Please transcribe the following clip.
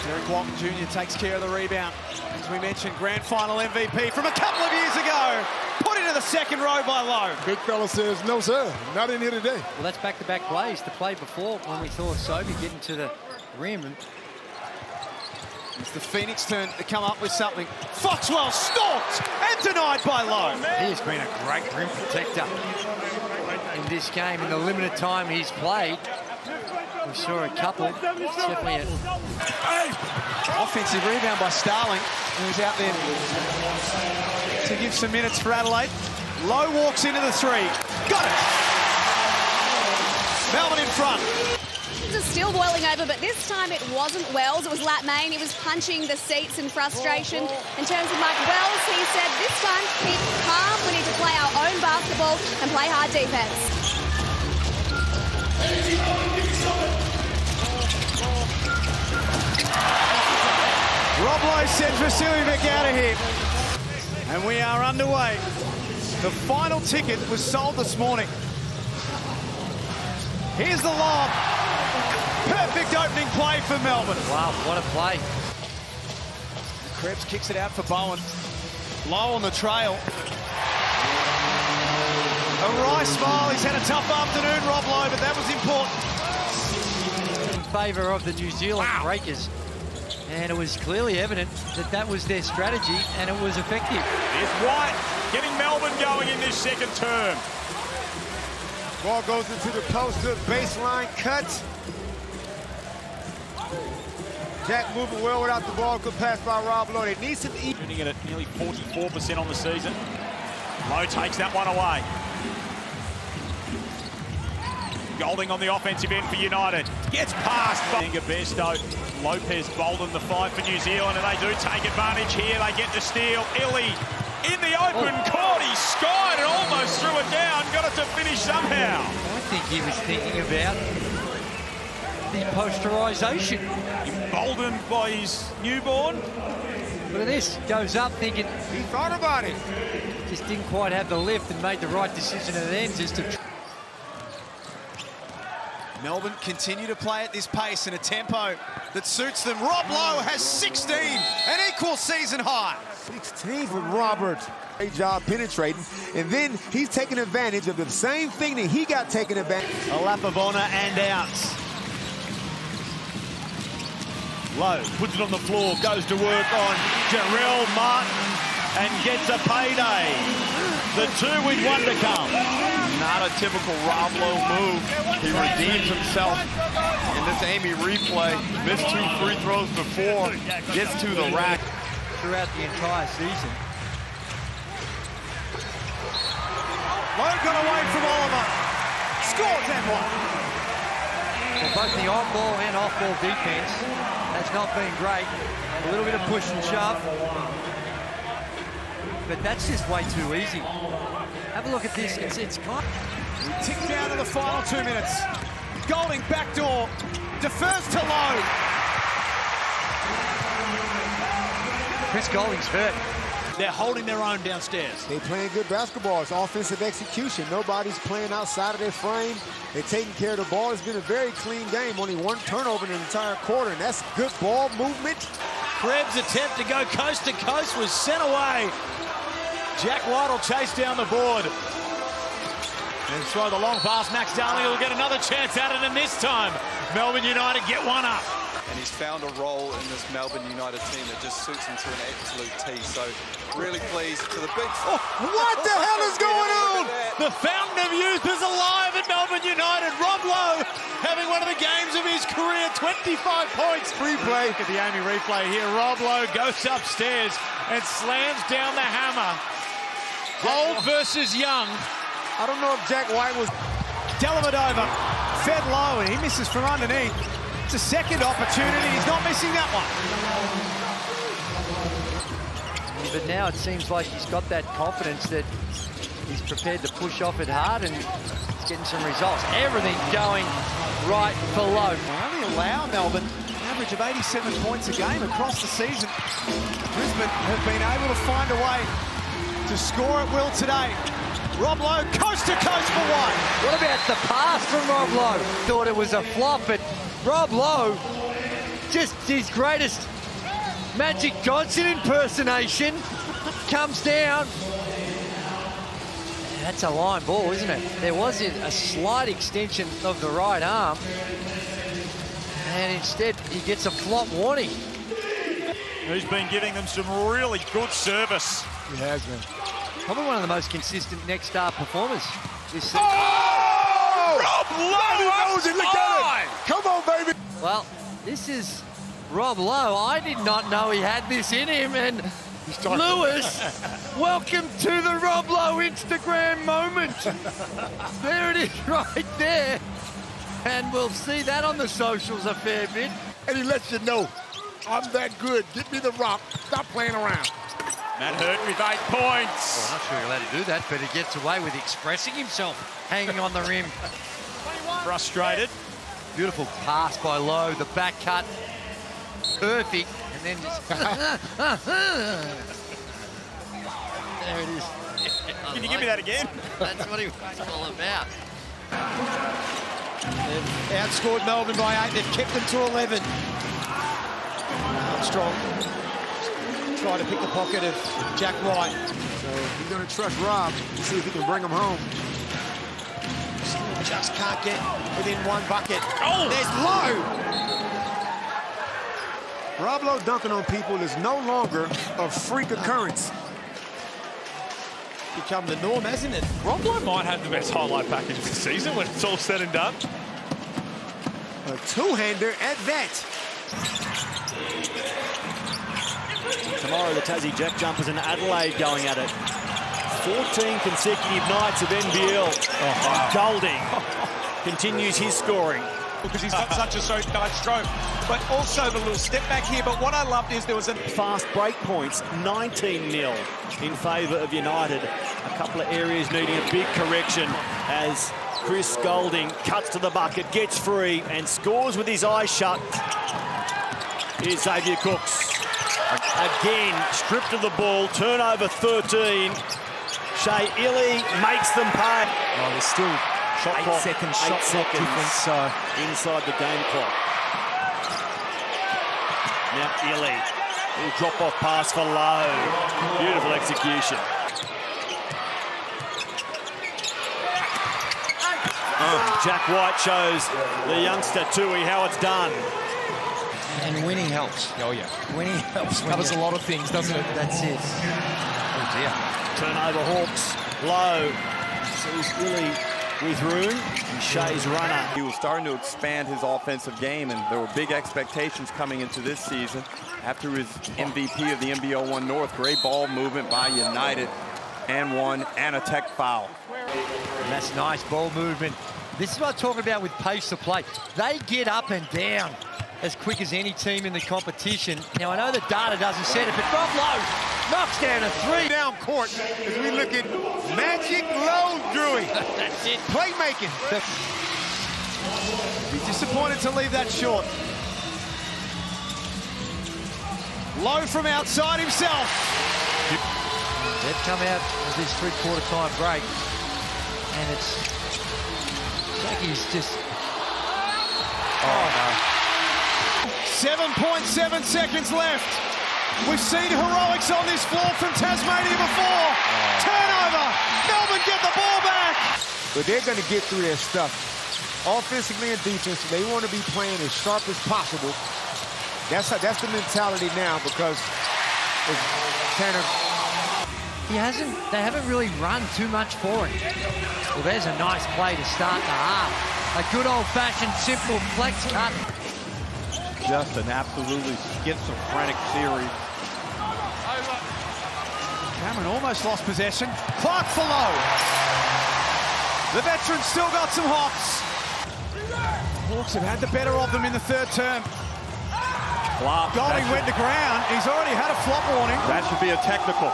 Derek Walton Jr. takes care of the rebound. As we mentioned, grand final MVP from a couple of years ago. Put into the second row by Loe. Big fella says, no, sir, not in here today. Well, that's back-to-back plays. The play before when we saw Sobey getting to the rim. And it's the Phoenix turn to come up with something. Foxwell stalked and denied by Loe. He has been a great rim protector in this game. In the limited time he's played, we saw a couple. It's definitely offensive rebound by Starling, who's out there to give some minutes for Adelaide. Loe walks into the three. Got it! Melbourne in front. It's still boiling over, but this time it wasn't Wells, it was Latmain. He was punching the seats in frustration. In terms of Mike Wells, he said, this time, keep calm. We need to play our own basketball and play hard defense. Rob Loe sends Vasiljevic out of here. And we are underway. The final ticket was sold this morning. Here's the lob. Perfect opening play for Melbourne. wow, what a play. Krebs kicks it out for Bowen. Low on the trail. A wry smile. He's had a tough afternoon, Rob Loe, but that was important. In favour of the New Zealand Breakers. And it was clearly evident that that was their strategy, and it was effective. Here's White getting Melbourne going in this second term. Ball goes into the poster, baseline cut. Jack moving well without the ball. Good pass by Rob Loe. It needs to be. Shooting it at nearly 44% on the season. Loe takes that one away. Golding on the offensive end for United. Gets past Besto. Lopez Bolden, the five for New Zealand, and they do take advantage here. They get the steal. Illy in the open court. He skied and almost threw it down. Got it to finish somehow. I think he was thinking about the posterisation. Emboldened by his newborn. Look at this. Goes up thinking He thought about it. just didn't quite have the lift and made the right decision at the end just to... Melbourne continue to play at this pace in a tempo that suits them. Rob Loe has 16, an equal season high. 16 for Robert. Great job penetrating. And then he's taking advantage of the same thing that he got taken advantage. A lap of honour and outs. Lowe puts it on the floor, goes to work on Jarrell Martin and gets a payday. The two with one to come. Not a typical Rob Loe move. He redeems himself in this Amy replay. Missed 2 free throws before, gets to the rack. throughout the entire season. Loe got away from Oliver. Scores and one. Well, both the on-ball and off-ball defense has not been great. A little bit of push and shove. But that's just way too easy. Have a look at this. It's kind of... We tick down to the final 2 minutes. Golding backdoor. Defers to Loe. Chris Golding's hurt. They're holding their own downstairs. They're playing good basketball. It's offensive execution. Nobody's playing outside of their frame. They're taking care of the ball. It's been a very clean game. Only one turnover in the entire quarter, and that's good ball movement. Krebs' attempt to go coast to coast was sent away. Jack White will chase down the board. And throw the long pass. Max Darling will get another chance at it, and this time, Melbourne United get one up. And he's found a role in this Melbourne United team that just suits him to an absolute T. So really pleased to the big... Oh, what the hell is going on? The fountain of youth is alive at Melbourne United. Rob Loe having one of the games of his career, 25 points. Replay. Look at the Amy replay here. Rob Loe goes upstairs and slams down the hammer. Old versus young. I don't know if Jack White was... Dellavedova fed low, and he misses from underneath. It's a second opportunity. He's not missing that one. But now it seems like he's got that confidence that he's prepared to push off it hard and he's getting some results. Everything going right for Loe. They only allow Melbourne an average of 87 points a game across the season. Brisbane have been able to find a way to score at will today. Rob Loe, coast to coast for one. What about the pass from Rob Loe? Thought it was a flop, but Rob Loe just his greatest Magic Johnson impersonation comes down. That's a line ball, isn't it? There was a slight extension of the right arm, and instead he gets a flop warning. Who's been giving them some really good service. He has been. Probably one of the most consistent next star performers this season. Rob Loe! Look at it! Come on, baby! Well, this is Rob Loe. I did not know he had this in him, and Lewis, welcome to the Rob Loe Instagram moment. There it is right there. And we'll see that on the socials a fair bit. And he lets you know, I'm that good. Get me the rock. Stop playing around. Matt Hurt with 8 points. Well, I'm not sure you're allowed to do that, but he gets away with expressing himself, hanging on the rim. Frustrated. Beautiful pass by Lowe, the back cut, perfect, and then just... There it is. Can you give me that again? That's what he was all about. They've outscored Melbourne by 8. They've kept them to 11. Strong. Try to pick the pocket of Jack White. So he's going to trust Rob to see if he can bring him home. Just can't get within one bucket. Oh! There's Lowe. Rob Loe dunking on people is no longer a freak occurrence. Become the norm, hasn't it? Rob Loe might have the best highlight package this season when it's all said and done. A two-hander at that. Tomorrow, the Tassie Jack Jumpers in Adelaide going at it. 14 consecutive nights of NBL. Golding continues his scoring. Because he's got such a nice stroke, but also the little step back here. But what I loved is there was a Fast break points, 19-0 in favour of United. A couple of areas needing a big correction as Chris Golding cuts to the bucket, gets free, and scores with his eyes shut. Here's Xavier Cooks. Again, stripped of the ball, turnover 13. Shea Illy makes them pay. Oh, there's still Shot 8 clock, seconds, 8 shot clock seconds difference. So inside the game clock. Now Illy. Little drop-off pass for Lowe. Beautiful execution. Jack White shows the youngster Tui how it's done. and winning helps. oh yeah, Winning helps. covers a lot of things, doesn't it? That's it. Oh dear. Turnover Hawks. Low. Sees Illy with room. And Shea's runner. He was starting to expand his offensive game, and there were big expectations coming into this season. After his MVP of the NBL1 North, great ball movement by United, and one, and a tech foul. And that's nice ball movement. This is what I'm talking about with pace of play. They get up and down as quick as any team in the competition. Now, I know the data doesn't set it, but Rob Loe knocks down a three. Down court as we look at Magic Loe Drewy. That's it. Playmaking. He's disappointed to leave that short. Low from outside himself. They've come out of this three-quarter time break, and it's Jackie's just. Oh no. 7.7 seconds left. We've seen heroics on this floor from Tasmania before. Turnover. Melbourne get the ball back. But they're going to get through their stuff. Offensively and defensively, they want to be playing as sharp as possible. That's the mentality now, because Tanner. They haven't really run too much for it. Well, there's a nice play to start the half. A good old-fashioned simple flex cut. Just an absolutely schizophrenic series. Cameron almost lost possession. Clark for Lowe. The veteran still got some hops. Hawks have had the better of them in the third term. Flop. Golding went to ground. He's already had a flop warning. That should be a technical.